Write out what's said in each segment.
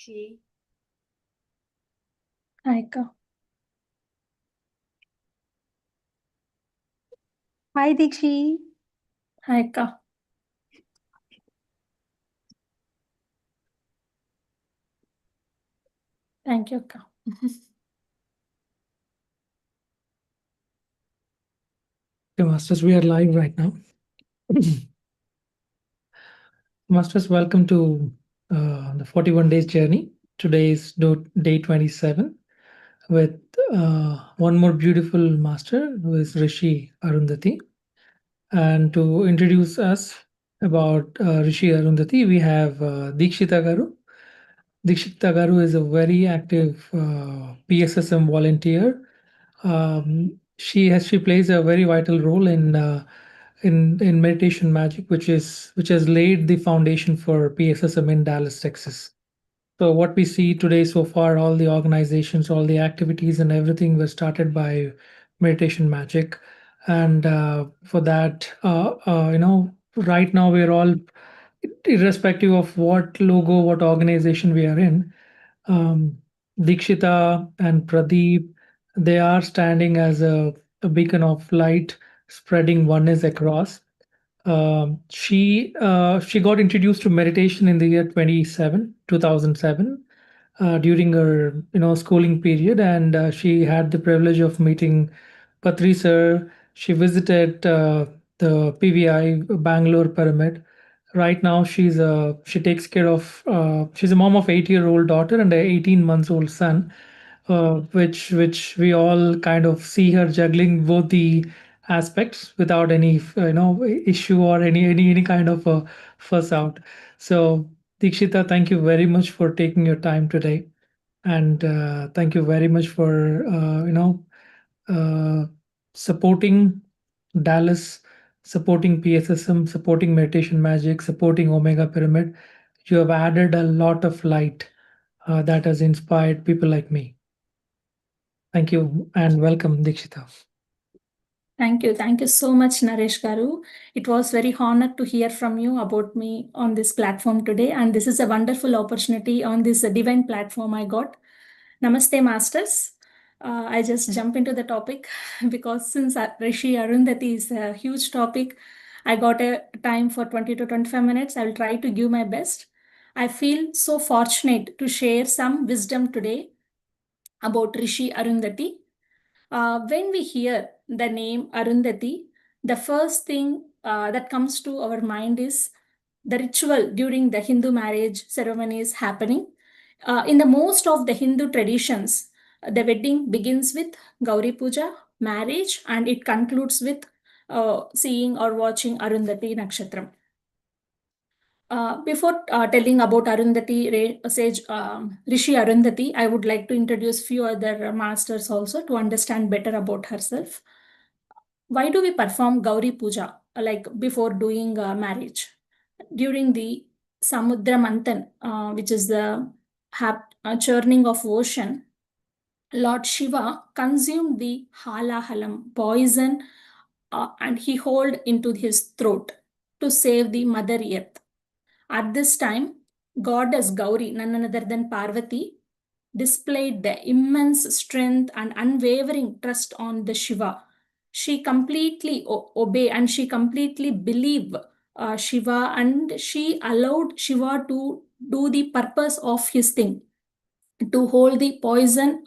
She. Hi, Ka. Hi, Dikshi. Hi, Ka. Thank you, Ka. Okay, Masters, we are live right now. Masters, welcome to the 41 days journey. Today is day 27 with one more beautiful master who is Rishi Arundhati. And to introduce us about Rishi Arundhati, we have Deekshitha Garu. Deekshitha Garu is a very active PSSM volunteer. She plays a very vital role in meditation magic, which has laid the foundation for PSSM in Dallas, Texas. So what we see today so far, all the organizations, all the activities, and everything were started by meditation magic. And for that, right now we're all, irrespective of what logo, what organization we are in, um, Deekshitha and Pradeep, they are standing as a beacon of light, spreading oneness across. She got introduced to meditation in the year 2007, during her schooling period, and she had the privilege of meeting Patri sir. She visited the PVI Bangalore Pyramid. Right now, she takes care of. She's a mom of 8-year-old daughter and a 18 months old son, which we all kind of see her juggling both the aspects without any issue or any kind of fuss out. So Deekshita, thank you very much for taking your time today, and thank you very much for uh, supporting Dallas, supporting PSSM, supporting Meditation Magic, supporting Omega Pyramid. You have added a lot of light that has inspired people like me. Thank you and welcome, Deekshita. Thank you. Thank you so much, Naresh Garu. It was very honored to hear from you about me on this platform today. And this is a wonderful opportunity on this divine platform I got. Namaste, Masters. I just jump into the topic because since Rishi Arundhati is a huge topic, I got a time for 20 to 25 minutes. I will try to give my best. I feel so fortunate to share some wisdom today about Rishi Arundhati. When we hear the name Arundhati, the first thing that comes to our mind is the ritual during the Hindu marriage ceremonies happening. In the most of the Hindu traditions, the wedding begins with Gauri Puja, marriage, and it concludes with seeing or watching Arundhati Nakshatram. Before telling about Sage Rishi Arundhati, I would like to introduce few other masters also to understand better about herself. Why do we perform Gauri Puja like before doing marriage? During the Samudra Manthan, which is the churning of ocean, Lord Shiva consumed the halahalam poison and he held into his throat to save the Mother Earth. At this time, goddess Gauri, none other than Parvati, displayed the immense strength and unwavering trust on the Shiva. She completely obeyed and she completely believed Shiva, and she allowed Shiva to do the purpose of his thing, to hold the poison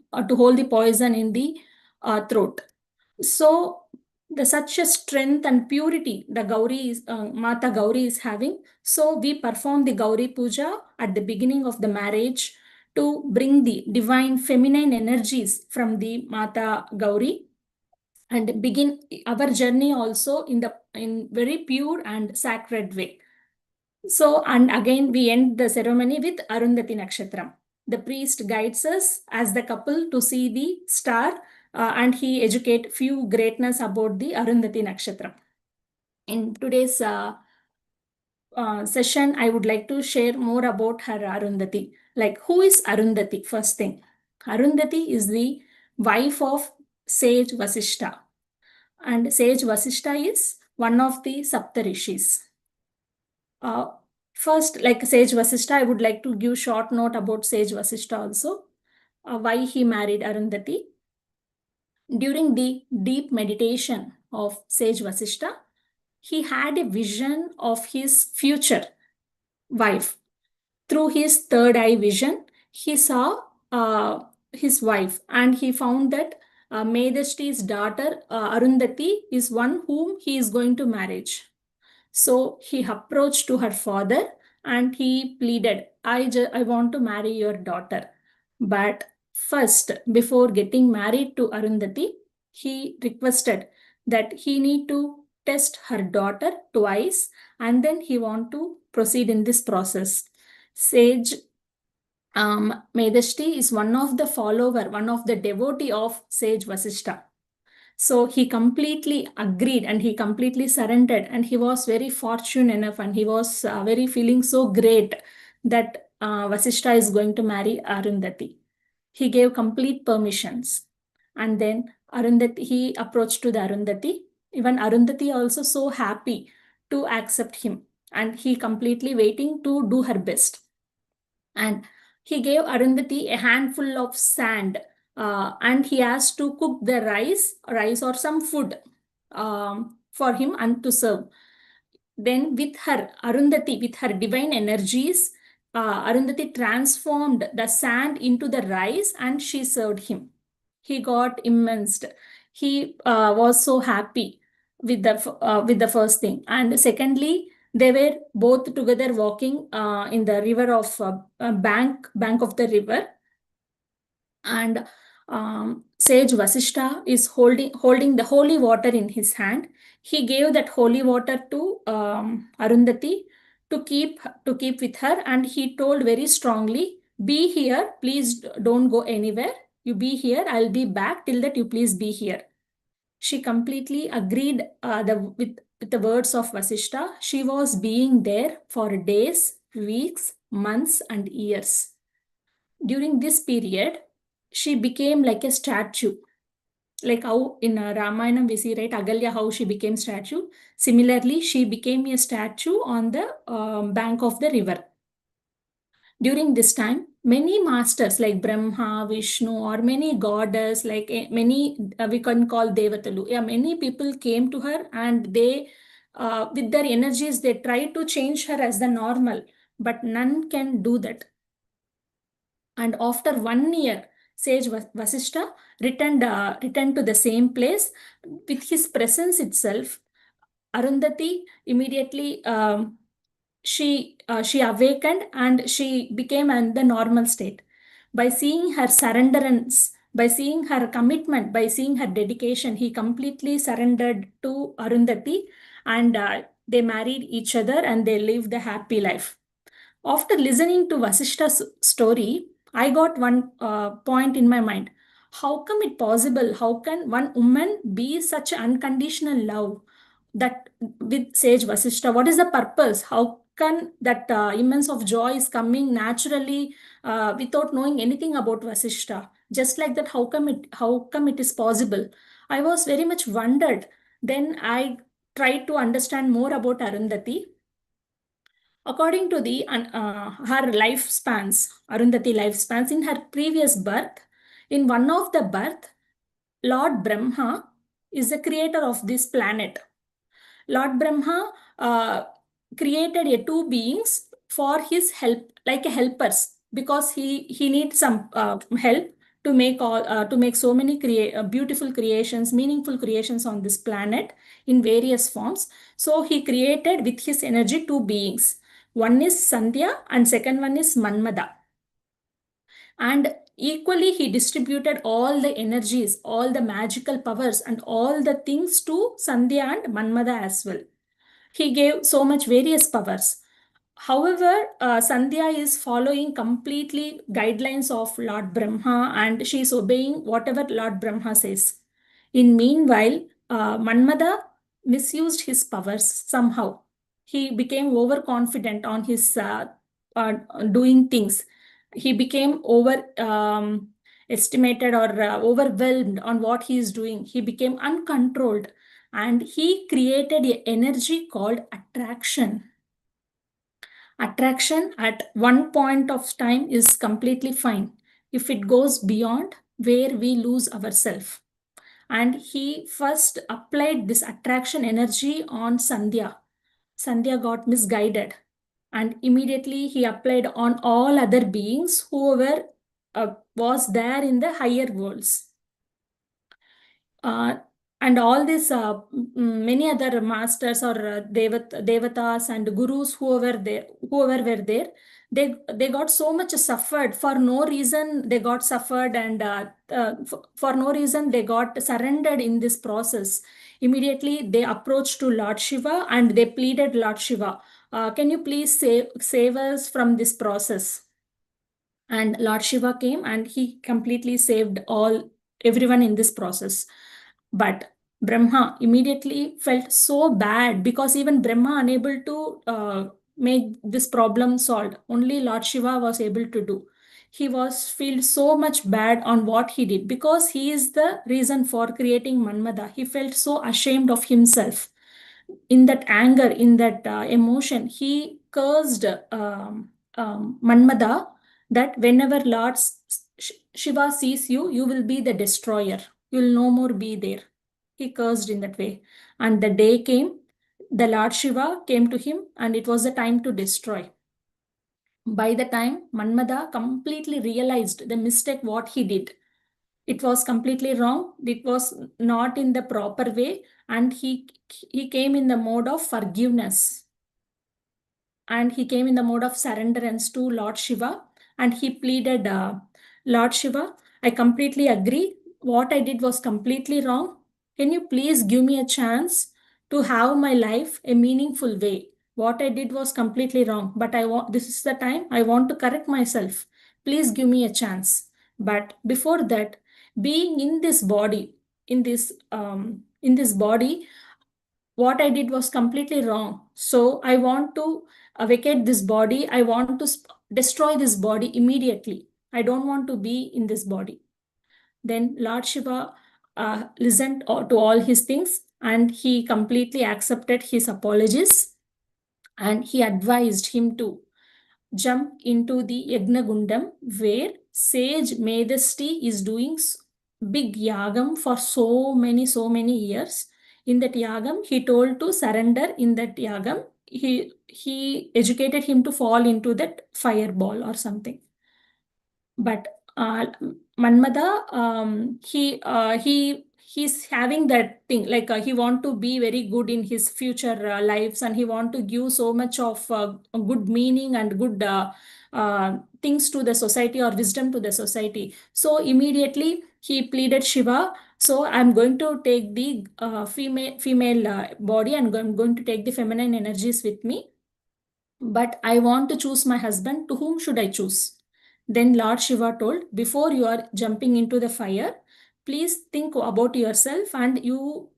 in the throat. So the such a strength and purity the Mata Gauri is having. So we perform the Gauri Puja at the beginning of the marriage to bring the divine feminine energies from the Mata Gauri and begin our journey also in very pure and sacred way. So, and again, we end the ceremony with Arundhati Nakshatram. The priest guides us as the couple to see the star, and he educate few greatness about the Arundhati Nakshatram. In today's session, I would like to share more about her Arundhati. Like, who is Arundhati? First thing, Arundhati is the wife of Sage Vasishta, and Sage Vasishta is one of the Saptarishis. First, like Sage Vasishta, I would like to give short note about Sage Vasishta also. Why he married Arundhati. During the deep meditation of Sage Vasishta, he had a vision of his future wife. Through his third eye vision, he saw his wife, and he found that Medashti's daughter Arundhati is one whom he is going to marriage. So he approached to her father and he pleaded, I want to marry your daughter. But first, before getting married to Arundhati, he requested that he need to test her daughter twice and then he want to proceed in this process. Sage Medashti is one of the follower, one of the devotee of Sage Vasishta. So he completely agreed and he completely surrendered, and he was very fortunate enough and he was very feeling so great that Vasishta is going to marry Arundhati. He gave complete permissions, and then Arundhati, he approached to the Arundhati. Even Arundhati also so happy to accept him, and he completely waiting to do her best. And he gave Arundhati a handful of sand, and he asked to cook the rice or some food for him and to serve. Then, with her Arundhati, with her divine energies, Arundhati transformed the sand into the rice and she served him. He got immersed. He was so happy with the first thing, and secondly, they were both together walking in the river of bank of the river, and Sage Vasishta is holding the holy water in his hand. He gave that holy water to Arundhati to keep with her, and he told very strongly, "Be here, please don't go anywhere. You be here. I'll be back till that. You please be here." She completely agreed with the words of Vasishta. She was being there for days, weeks, months, and years. During this period, she became like a statue. Like how in Ramayana we see, right, Agalya, how she became statue. Similarly, she became a statue on the bank of the river. During this time, many masters like Brahma, Vishnu, or many goddess, like many we can call Devatalu. Yeah, many people came to her and they, with their energies, they tried to change her as the normal, but none can do that. And after 1 year, Sage Vasishta returned to the same place with his presence itself. Arundhati immediately she awakened and she became in the normal state. By seeing her surrenderance, by seeing her commitment, by seeing her dedication, he completely surrendered to Arundhati, and they married each other and they lived a happy life. After listening to Vasishta's story, I got one point in my mind. How come it possible? How can one woman be such unconditional love that with Sage Vasishta? What is the purpose? How can that immense of joy is coming naturally without knowing anything about Vasishta? Just like that, how come it is possible? I was very much wondered. Then I tried to understand more about Arundhati. According to her lifespans, Arundhati lifespans in her previous birth, in one of the birth, Lord Brahma is the creator of this planet. Lord Brahma created two beings for his help, like helpers, because he needs some help to make so many beautiful creations, meaningful creations on this planet in various forms. So he created with his energy two beings. One is Sandhya and second one is Manmada. And equally, he distributed all the energies, all the magical powers, and all the things to Sandhya and Manmada as well. He gave so much various powers. However, Sandhya is following completely guidelines of Lord Brahma and she is obeying whatever Lord Brahma says. In meanwhile, Manmada misused his powers somehow. He became overconfident on his uh, doing things. He became estimated or overwhelmed on what he is doing. He became uncontrolled and he created an energy called attraction. Attraction at one point of time is completely fine. If it goes beyond, where we lose ourselves. And he first applied this attraction energy on Sandhya. Sandhya got misguided, and immediately he applied on all other beings, whoever was there in the higher worlds. Uh, and all these many other masters or devatas and gurus, whoever were there, they got so much suffered for no reason. They got suffered, and for no reason they got surrendered in this process. Immediately they approached to Lord Shiva and they pleaded, Lord Shiva, can you please save us from this process? And Lord Shiva came and he completely saved everyone in this process. But Brahma immediately felt so bad, because even Brahma unable to make this problem solved. Only Lord Shiva was able to do. He was feel so much bad on what he did, because he is the reason for creating Manmada. He felt so ashamed of himself. In that anger, in that emotion, he cursed Manmada, that whenever Shiva sees you, you will be the destroyer. You will no more be there. He cursed in that way. And the day came, the Lord Shiva came to him, and it was the time to destroy. By the time Manmada completely realized the mistake what he did, it was completely wrong. It was not in the proper way, and he came in the mode of forgiveness, and he came in the mode of surrenderance to Lord Shiva, and he pleaded, Lord Shiva, I completely agree. What I did was completely wrong. Can you please give me a chance to have my life a meaningful way? What I did was completely wrong, but this is the time I want to correct myself. Please give me a chance. But before that, being in this body, in this body, what I did was completely wrong. So I want to vacate this body. I want to destroy this body immediately. I don't want to be in this body. Then Lord Shiva listened to all his things, and he completely accepted his apologies, and he advised him to jump into the Yagnagundam, where sage Medasti is doing big yagam for so many years. In that yagam, he told to surrender in that yagam. He educated him to fall into that fireball or something. But Manmada, he's having that thing, like he want to be very good in his future lives, and he want to give so much of good meaning and good things to the society, or wisdom to the society. So immediately he pleaded Shiva, so I'm going to take the female body, and I'm going to take the feminine energies with me, but I want to choose my husband. To whom should I choose? Then Lord Shiva told, before you are jumping into the fire, please think about yourself, and you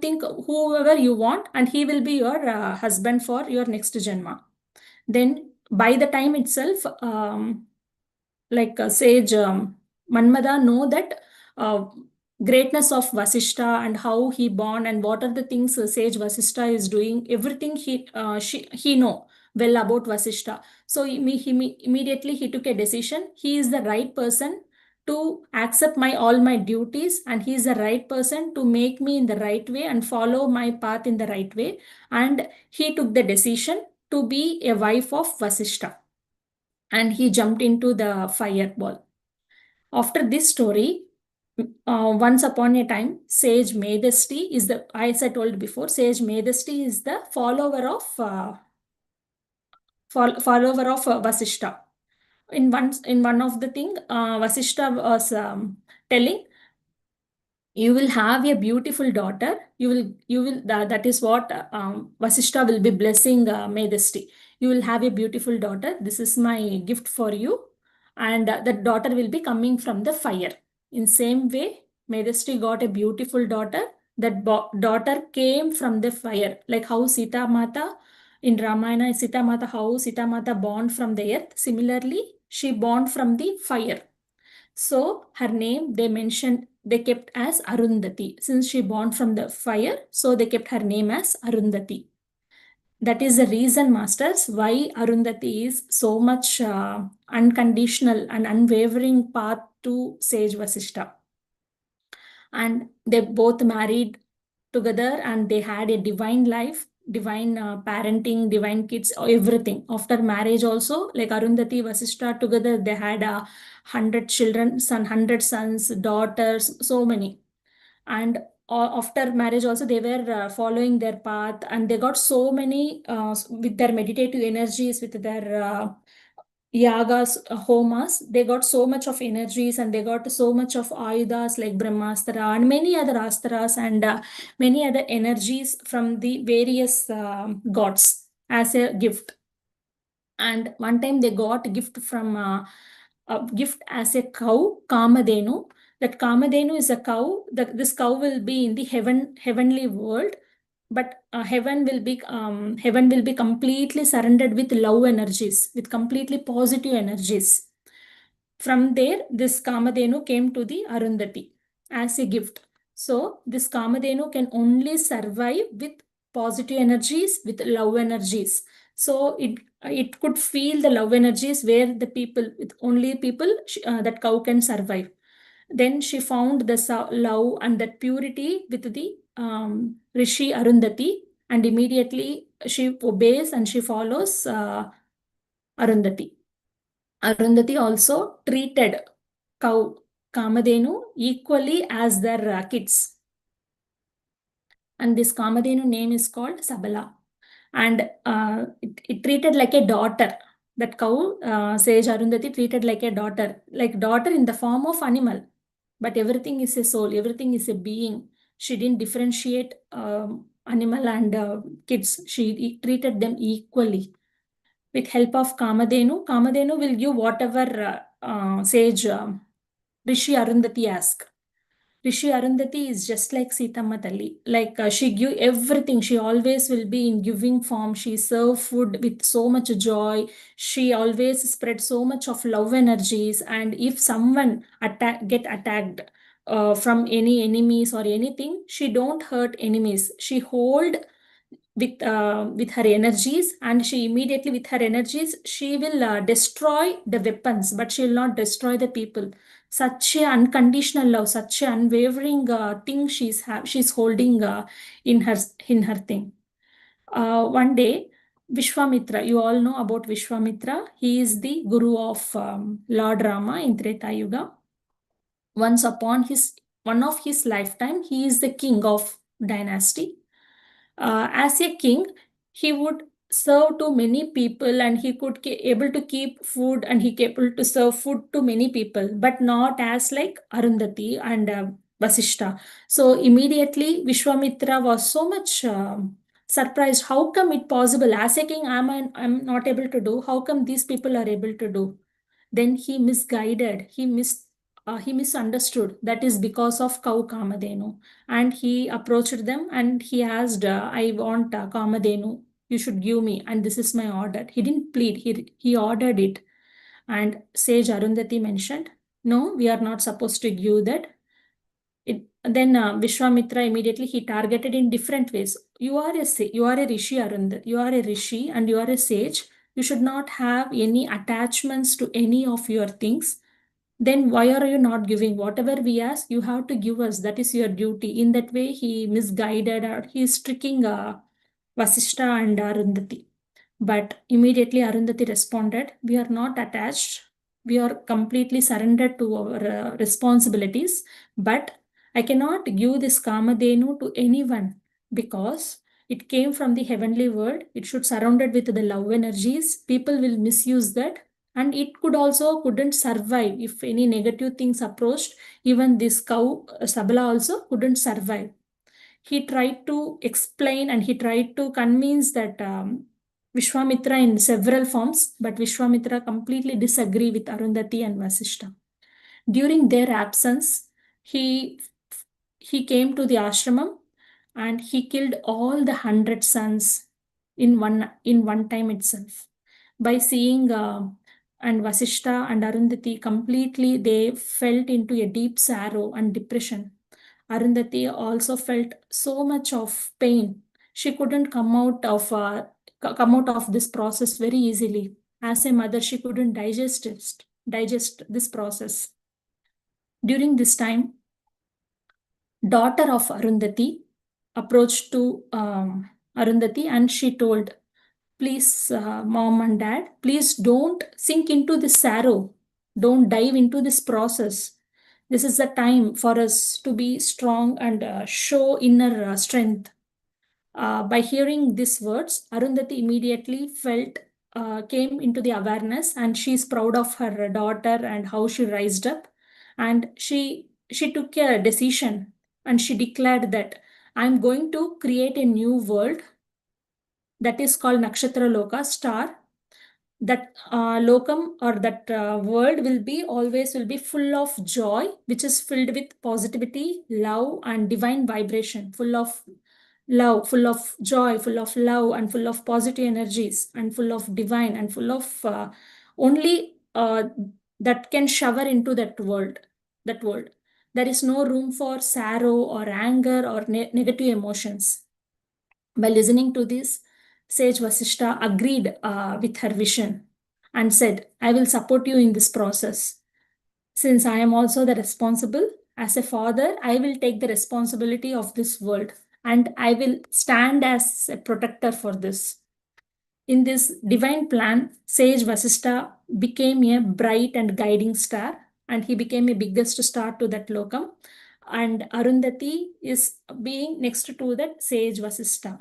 think whoever you want, and he will be your husband for your next janma. Then by the time itself, like sage Manmada know that uh, greatness of Vasishta, and how he born, and what are the things sage Vasishta is doing. Everything he know well about Vasishta. So immediately he took a decision. He is the right person to accept my all my duties, and he is the right person to make me in the right way and follow my path in the right way. And he took the decision to be a wife of Vasishta, and he jumped into the fireball. After this story, once upon a time, Sage Medasti is the, as I told before, Sage Medasti is the follower of Vasishta. In one of the thing, Vasishta was telling, you will have a beautiful daughter. That is what Vasishta will be blessing Medasti. You will have a beautiful daughter. This is my gift for you, and that daughter will be coming from the fire. In same way, Medasti got a beautiful daughter. That daughter came from the fire, like how Sita Mata in Ramayana, Sita Mata, how Sita Mata born from the earth, similarly she born from the fire. So her name they kept as Arundhati. Since she born from the fire, so they kept her name as Arundhati. That is the reason, masters, why Arundhati is so much unconditional and unwavering path to sage Vasishta. And they both married together and they had a divine life, divine parenting, divine kids, everything. After marriage also, like Arundhati, Vasishta together, they had 100 children, 100 sons, daughters, so many. And after marriage also, they were following their path, and they got so many with their meditative energies, with their yagas, homas. They got so much of energies, and they got so much of ayudas like Brahmastra and many other astras, and many other energies from the various gods as a gift. And one time they got a gift from a gift as a cow, Kamadenu. That Kamadenu is a cow. This cow will be in the heavenly world, but heaven will be completely surrendered with love energies, with completely positive energies. From there, this Kamadhenu came to the Arundhati as a gift. So this Kamadhenu can only survive with positive energies, with love energies. So it could feel the love energies where the people, with only people, that cow can survive. Then she found the love and that purity with the Rishi Arundhati, and immediately she obeys and she follows Arundhati. Arundhati also treated cow Kamadhenu equally as their kids. And this Kamadhenu name is called Sabala. And it treated like a daughter. That cow, Sage Arundhati, treated like daughter in the form of animal. But everything is a soul, everything is a being. She didn't differentiate animal and kids. She treated them equally. With help of Kamadhenu will give whatever sage Rishi Arundhati ask. Rishi Arundhati is just like Sitama Talli. Like she give everything. She always will be in giving form. She serve food with so much joy. She always spread so much of love energies. And if someone get attacked from any enemies or anything, she don't hurt enemies. She hold with her energies, and she immediately with her energies she will destroy the weapons, but she will not destroy the people. Such a unconditional love, such a unwavering thing she's holding in her thing. One day, Vishwamitra, you all know about Vishwamitra. He is the guru of Lord Rama in Treta Yuga. Once upon one of his lifetime, he is the king of dynasty. As a king, he would serve to many people, and he could able to keep food, and he able to serve food to many people, but not as like Arundhati and Vasishta. So immediately Vishwamitra was so much surprised. How come it possible? As a king, I'm not able to do. How come these people are able to do? Then he misguided. He misunderstood. That is because of cow Kamadhenu, and he approached them and he asked, I want Kamadhenu, you should give me, and this is my order. He didn't plead, he ordered it. And Sage Arundhati mentioned, no, we are not supposed to give that. Then Vishwamitra immediately he targeted in different ways. You are a rishi, Arundhati. You are a rishi and you are a sage. You should not have any attachments to any of your things. Then why are you not giving? Whatever we ask, you have to give us. That is your duty. In that way, he misguided, or he is tricking Vasishta and Arundhati. But immediately Arundhati responded, we are not attached. We are completely surrendered to our responsibilities. But I cannot give this Kamadhenu to anyone because it came from the heavenly world. It should surrounded with the love energies. People will misuse that, and it couldn't survive if any negative things approached. Even this cow Sabala also couldn't survive. He tried to explain and he tried to convince that Vishwamitra in several forms, but Vishwamitra completely disagree with Arundhati and Vasishta. During their absence, he he came to the ashramam and he killed all the 100 sons in one time itself. By seeing and Vasishta and Arundhati completely, they felt into a deep sorrow and depression. Arundhati also felt so much of pain. She couldn't come out of come out of this process very easily. As a mother, she couldn't digest this process. During this time, daughter of Arundhati approached to Arundhati and she told, please, mom and dad, please don't sink into this sorrow. Don't dive into this process. This is the time for us to be strong and show inner strength. By hearing these words, Arundhati immediately came into the awareness, and she's proud of her daughter and how she rised up. And she took a decision and she declared that I'm going to create a new world that is called Nakshatra Loka star. That lokam or that world will be full of joy, which is filled with positivity, love, and divine vibration, full of love, full of joy, full of love, and full of positive energies, and full of divine, and full of only that can shower into that world. There is no room for sorrow or anger or negative emotions. By listening to this, Sage Vasishta agreed with her vision and said, I will support you in this process. Since I am also the responsible, as a father, I will take the responsibility of this world and I will stand as a protector for this. In this divine plan, Sage Vasishta became a bright and guiding star, and he became a biggest star to that lokam. And Arundhati is being next to that Sage Vasishta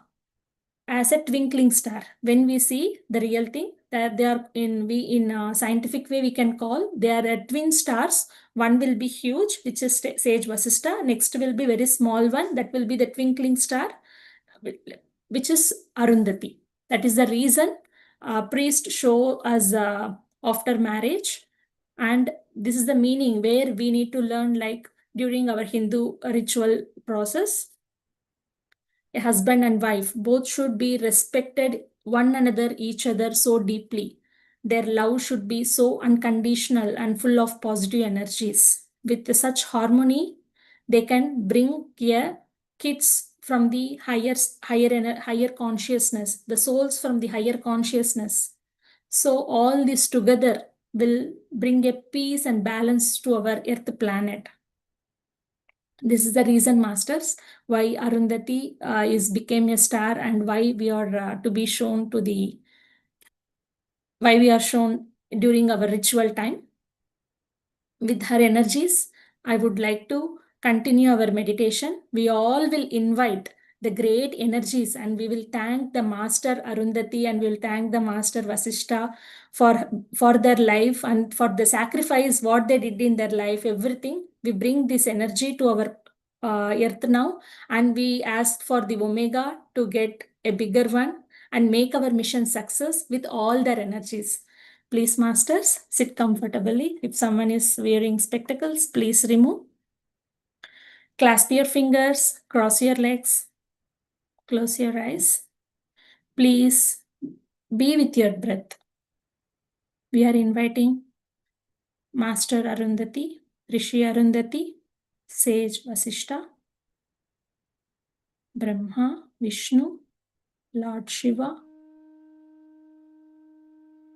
as a twinkling star. When we see the real thing, that they are in a scientific way we can call they are twin stars. One will be huge, which is Sage Vasishta. Next will be very small one, that will be the twinkling star, which is Arundhati. That is the reason priest show us after marriage, and this is the meaning where we need to learn, like during our Hindu ritual process. A husband and wife both should be respected one another, each other so deeply. Their love should be so unconditional and full of positive energies. With such harmony, they can bring a kids from the higher consciousness, the souls from the higher consciousness. So all this together will bring a peace and balance to our earth planet. This is the reason, masters, why Arundhati is became a star, and why we are to be shown to the why we are shown during our ritual time. With her energies, I would like to continue our meditation. We all will invite the great energies and we will thank the Master Arundhati and we will thank the Master Vasishta for their life and for the sacrifice, what they did in their life, everything. We bring this energy to our earth now, and we ask for the Omega to get a bigger one and make our mission success with all their energies. Please, masters, sit comfortably. If someone is wearing spectacles, please remove. Clasp your fingers, cross your legs, close your eyes. Please be with your breath. We are inviting Master Arundhati, Rishi Arundhati, Sage Vasishta, Brahma, Vishnu, Lord Shiva,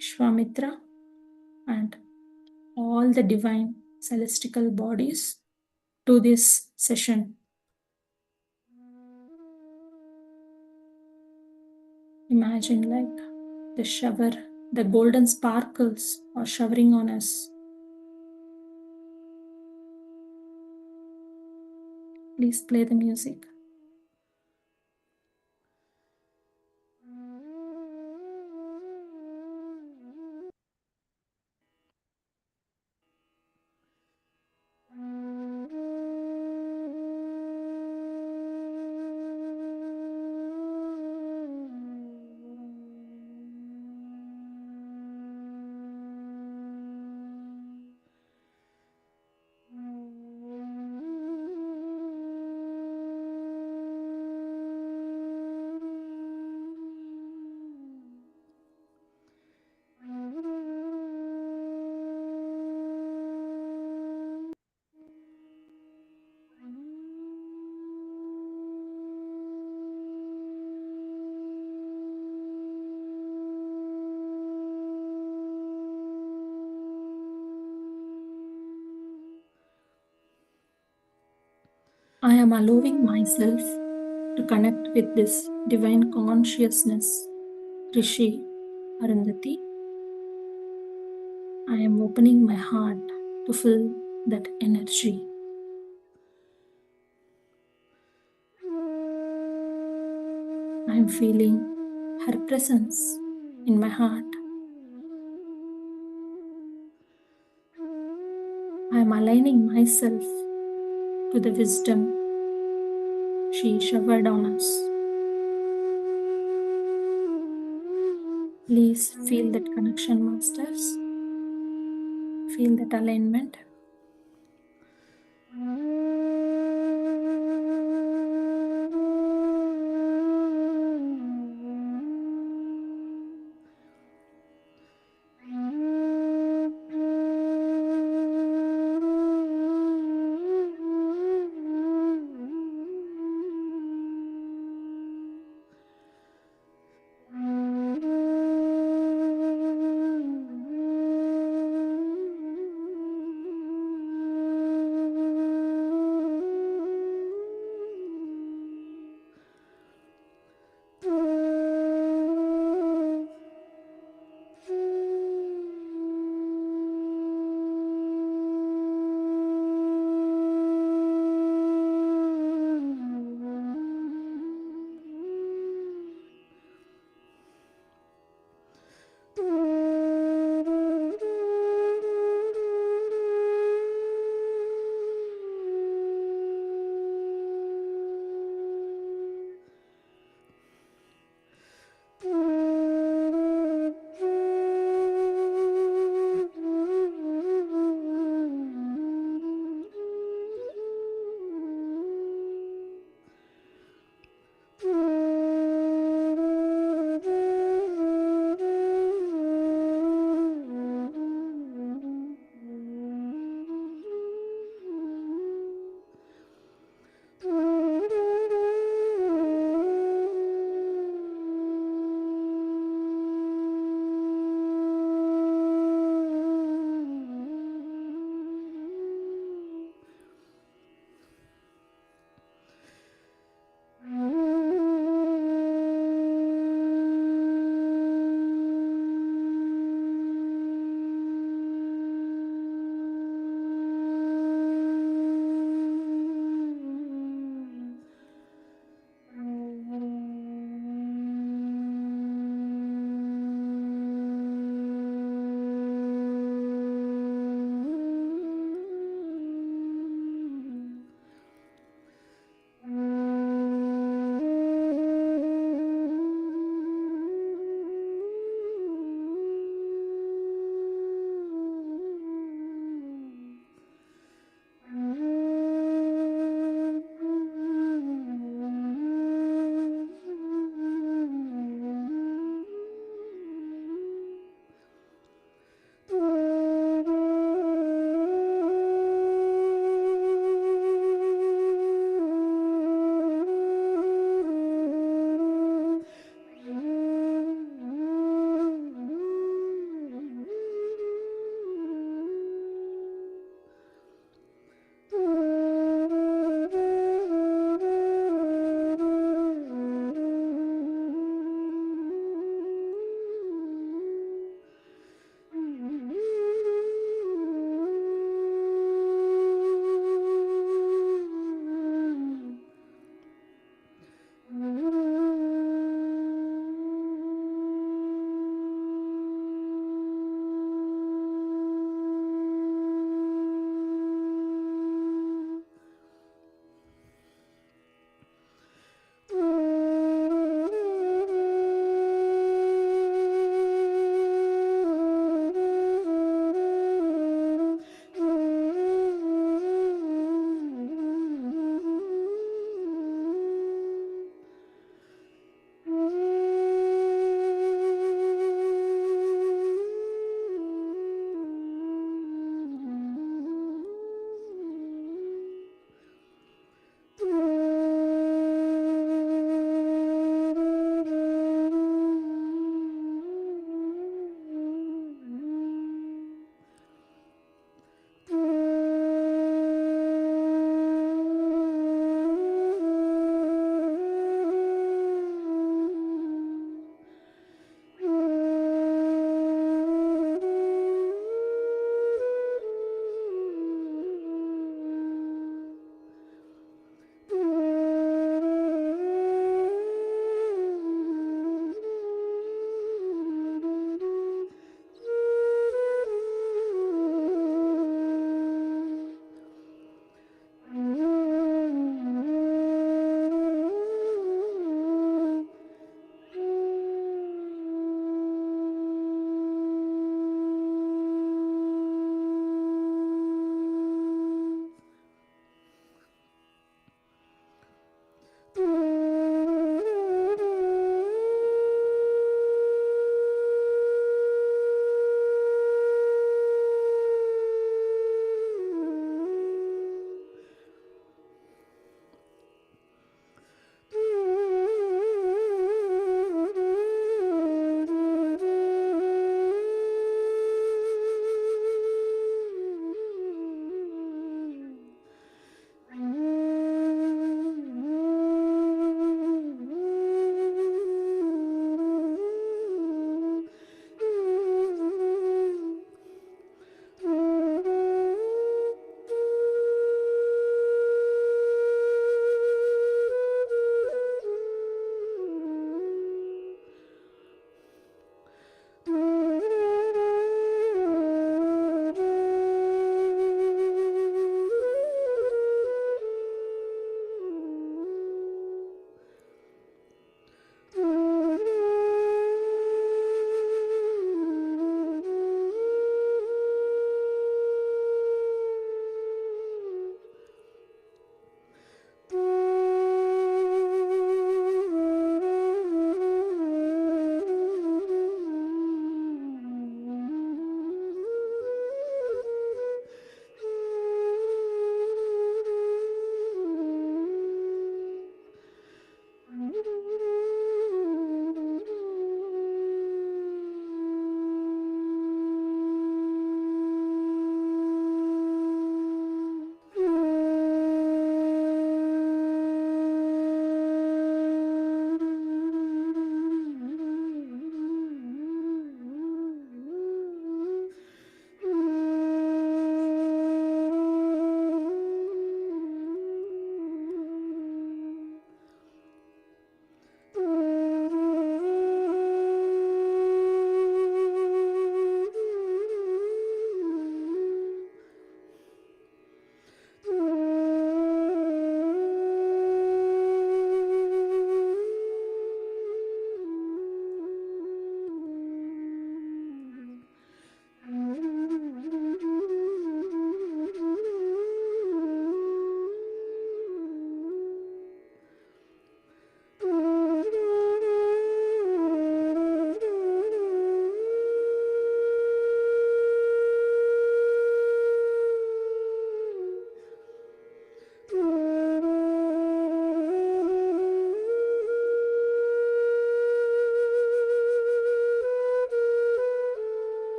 Vishwamitra, and all the divine celestial bodies to this session. Imagine like the shower, the golden sparkles are showering on us. Please play the music. I am allowing myself to connect with this divine consciousness, Rishi Arundhati. I am opening my heart to feel that energy. I am feeling her presence in my heart. I am aligning myself to the wisdom she showered on us. Please feel that connection, masters. Feel that alignment.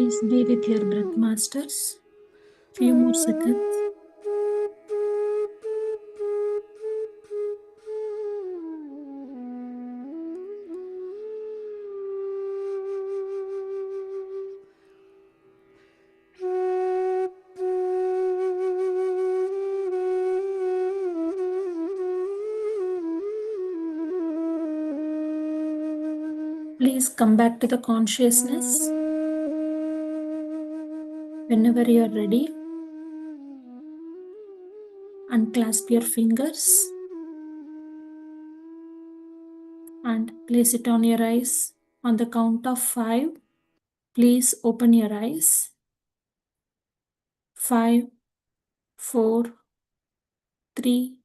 Please be with your breath, masters. Few more seconds. Please come back to the consciousness. Whenever you are ready, unclasp your fingers and place it on your eyes. On the count of 5, please open your eyes. 5, 4, 3,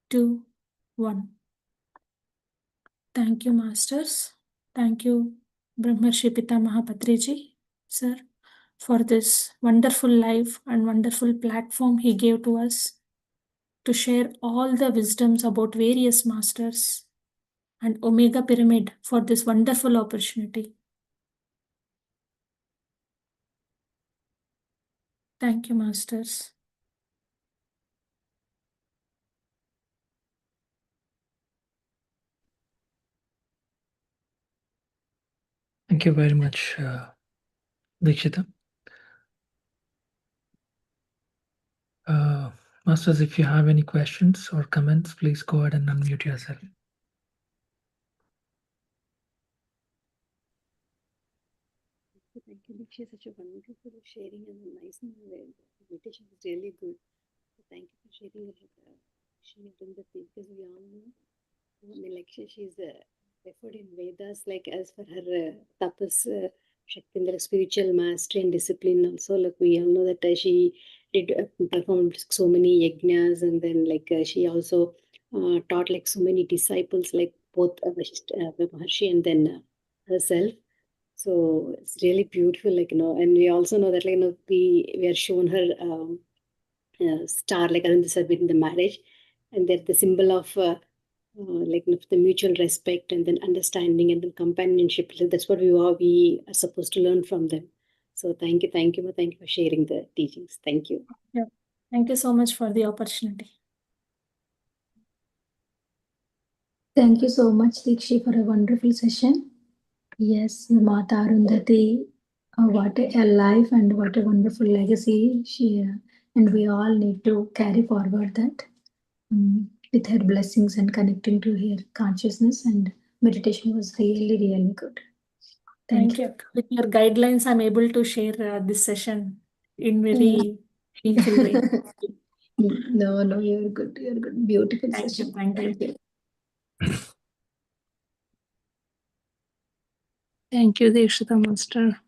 2, 1. Thank you, masters. Thank you, Brahmarshi Patriji, sir, for this wonderful life and wonderful platform he gave to us to share all the wisdoms about various masters and Omega Pyramid for this wonderful opportunity. Thank you, masters. Thank you very much, Deekshitha. Masters, if you have any questions or comments, please go ahead and unmute yourself. Thank you, Diksha. Such a wonderful sharing and nice meditation is really good. So thank you for sharing it. She done the thing because we all know. I mean, like she's referred in Vedas, like as for her tapas, Shaktindra, spiritual mastery and discipline. Also, like we all know that she did perform so many yajnas, and then like she also taught like so many disciples, like both Maharshi and then herself. So it's really beautiful, like and we also know that like we are shown her star like Arundhati in the marriage, and that the symbol of like the mutual respect and then understanding and then companionship. Like, that's what we are supposed to learn from them. So thank you, thank you, thank you for sharing the teachings. Thank you. Yeah. Thank you so much for the opportunity. Thank you so much, Dikshi, for a wonderful session. Yes, Mata Arundhati, what a life and what a wonderful legacy she, and we all need to carry forward that with her blessings and connecting to her consciousness, and meditation was really, really good. Thank you. With your guidelines, I'm able to share this session in very meaningful way. No, you're good. You're good. Beautiful Thank session. you. Thank you. Thank you, Deekshitha Master.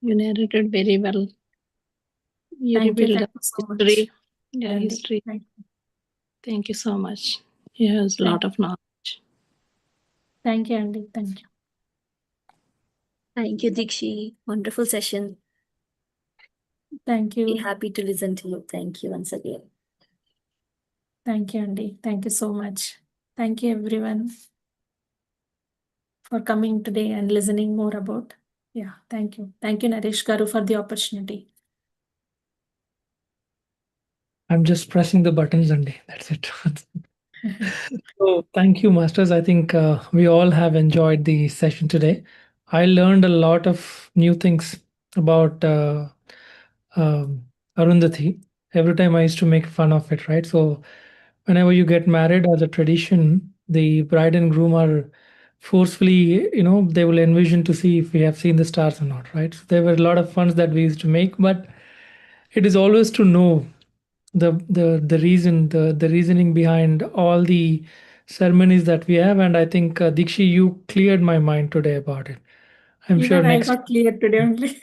You narrated very well. You Thank you. revealed Thank you so much. history. Yeah, Andy. history. Thank you. Thank you so much. He has a lot of knowledge. Thank you, Andy. Thank you. Thank you, Dikshi. Wonderful session. Thank you. Happy to listen to you. Thank you once again. Thank you, Andy. Thank you so much. Thank you, everyone, for coming today and listening more about. Yeah, thank you. Thank you, Naresh Garu, for the opportunity. I'm just pressing the buttons, Andy. That's it. So thank you, Masters. I think we all have enjoyed the session today. I learned a lot of new things about um, Arundhati. Every time I used to make fun of it, right? So whenever you get married as a tradition, the bride and groom are forcefully, they will envision to see if we have seen the stars or not, right? So there were a lot of funs that we used to make, but it is always to know the reason, the reasoning behind all the ceremonies that we have. And I think Dikshi, you cleared my mind today about it. I'm sure Even I next. got clear today only.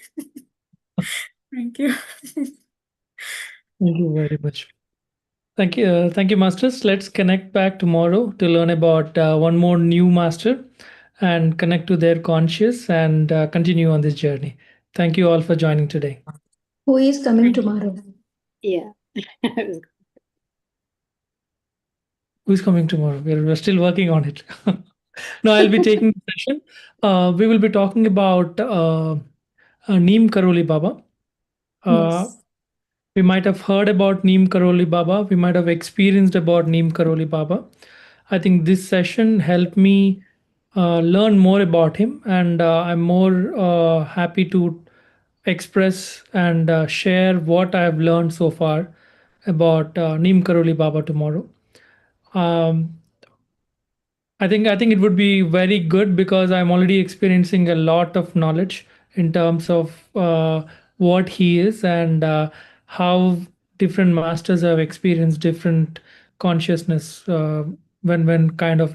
Thank you. Thank you very much. Thank you, masters. Let's connect back tomorrow to learn about one more new master and connect to their conscious and continue on this journey. Thank you all for joining today. Who is coming Thank you. tomorrow? Yeah. Who's coming tomorrow? We're still working on it. No, I'll be taking the session. We will be talking about Neem Karoli Baba. Yes. We might have heard about Neem Karoli Baba. We might have experienced about Neem Karoli Baba. I think this session helped me learn more about him, and I'm more happy to express and share what I've learned so far about Neem Karoli Baba tomorrow. Um, I think it would be very good because I'm already experiencing a lot of knowledge in terms of what he is and how different masters have experienced different consciousness when kind of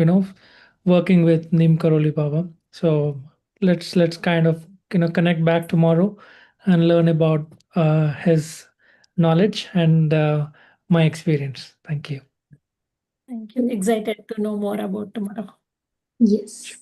working with Neem Karoli Baba. So let's kind of connect back tomorrow and learn about his knowledge and my experience. Thank you. Thank you. Excited to know more about tomorrow. Yes.